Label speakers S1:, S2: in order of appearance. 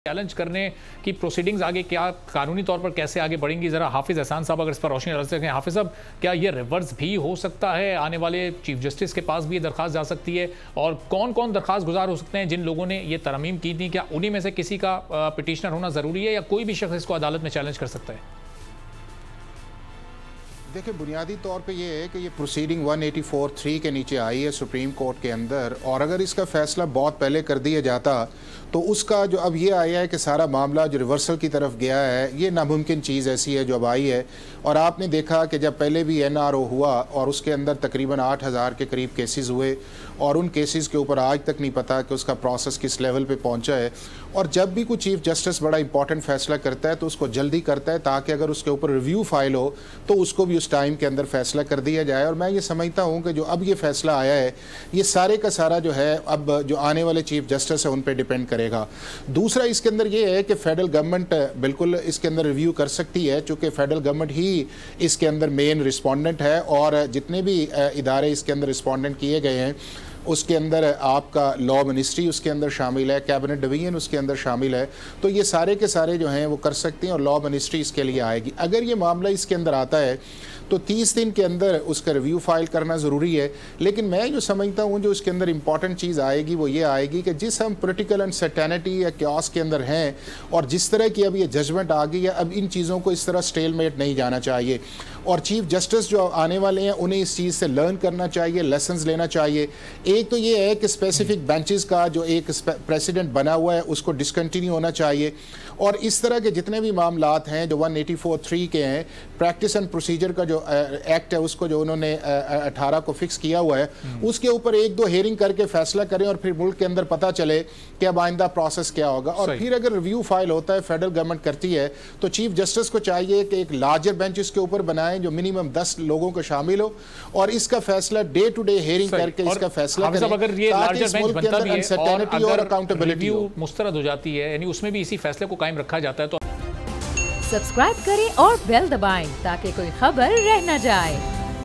S1: Challenge करने की proceedings आगे क्या कानूनी तौर पर कैसे आगे बढ़ेंगी, जरा हाफिज एहसान साहब अगर इस पर रोशनी डाल सकें। हाफिज साहब, क्या ये रिवर्स भी हो सकता है? आने वाले चीफ जस्टिस के पास भी ये दरखास्त जा सकती है? और कौन कौन दरखास्त गुजार हो सकते हैं जिन लोगों ने ये तरमीम की थी? क्या उन्हीं में से किसी का पिटिशनर होना जरूरी है या कोई भी शख्स इसको अदालत में चैलेंज कर सकता है?
S2: देखिए, बुनियादी तौर पे ये है कि ये प्रोसीडिंग 184(3) के नीचे आई है सुप्रीम कोर्ट के अंदर, और अगर इसका फैसला बहुत पहले कर दिया जाता तो उसका जो अब ये आया है कि सारा मामला जो रिवर्सल की तरफ गया है, ये नामुमकिन चीज़ ऐसी है जो अब आई है। और आपने देखा कि जब पहले भी NRO हुआ और उसके अंदर तकरीबन 8000 के करीब केसेस हुए और उन केसेस के ऊपर आज तक नहीं पता कि उसका प्रोसेस किस लेवल पे पहुंचा है। और जब भी कोई चीफ जस्टिस बड़ा इंपॉर्टेंट फैसला करता है तो उसको जल्दी करता है ताकि अगर उसके ऊपर रिव्यू फाइल हो तो उसको भी उस टाइम के अंदर फैसला कर दिया जाए। और मैं ये समझता हूँ कि जो अब ये फैसला आया है ये सारे का सारा जो है अब जो आने वाले चीफ जस्टिस है उन पर डिपेंड करेगा। दूसरा इसके अंदर ये है कि फेडरल गवर्नमेंट बिल्कुल इसके अंदर रिव्यू कर सकती है, चूँकि फेडरल गवर्नमेंट ही इसके अंदर मेन रिस्पोंडेंट है और जितने भी इदारे इसके अंदर रिस्पोंडेंट किए गए हैं उसके अंदर आपका लॉ मिनिस्ट्री उसके अंदर शामिल है, कैबिनेट डिवीजन उसके अंदर शामिल है। तो ये सारे के सारे जो हैं वो कर सकते हैं और लॉ मिनिस्ट्री इसके लिए आएगी। अगर ये मामला इसके अंदर आता है तो 30 दिन के अंदर उसका रिव्यू फाइल करना ज़रूरी है। लेकिन मैं जो समझता हूँ जो इसके अंदर इंपॉर्टेंट चीज़ आएगी वो ये आएगी कि जिस हम पोलिटिकल अनसर्टेनिटी या क्यास के अंदर हैं और जिस तरह की अब ये जजमेंट आ गई है, अब इन चीज़ों को इस तरह स्टेलमेट नहीं जाना चाहिए। और चीफ जस्टिस जो आने वाले हैं उन्हें इस चीज़ से लर्न करना चाहिए, लेसन्स लेना चाहिए। एक तो ये है कि स्पेसिफिक बेंचेस का जो एक प्रेसिडेंट बना हुआ है उसको डिसकंटिन्यू होना चाहिए। और इस तरह के जितने भी मामलात हैं जो 184(3) के हैं, प्रैक्टिस एंड प्रोसीजर का जो एक्ट है उसको जो उन्होंने 18 को फिक्स किया हुआ है उसके ऊपर 1-2 हेयरिंग करके फैसला करें और फिर मुल्क के अंदर पता चले कि अब आइंदा प्रोसेस क्या होगा। और फिर अगर रिव्यू फाइल होता है, फेडरल गवर्नमेंट करती है, तो चीफ जस्टिस को चाहिए कि एक लार्जर बेंच इसके ऊपर बनाएं जो मिनिमम 10 लोगों को शामिल हो और इसका फैसला डे टू डे हेयरिंग करके इसका फैसला करें।
S1: अगर ये लार्जर बेंच बनता भी है
S2: और अकाउंटेबिलिटी
S1: मुस्तरद हो जाती है, यानी उसमें भी इसी फैसले को कायम रखा जाता है, तो
S3: सब्सक्राइब करें और बेल दबाएं ताकि कोई खबर रह न जाए।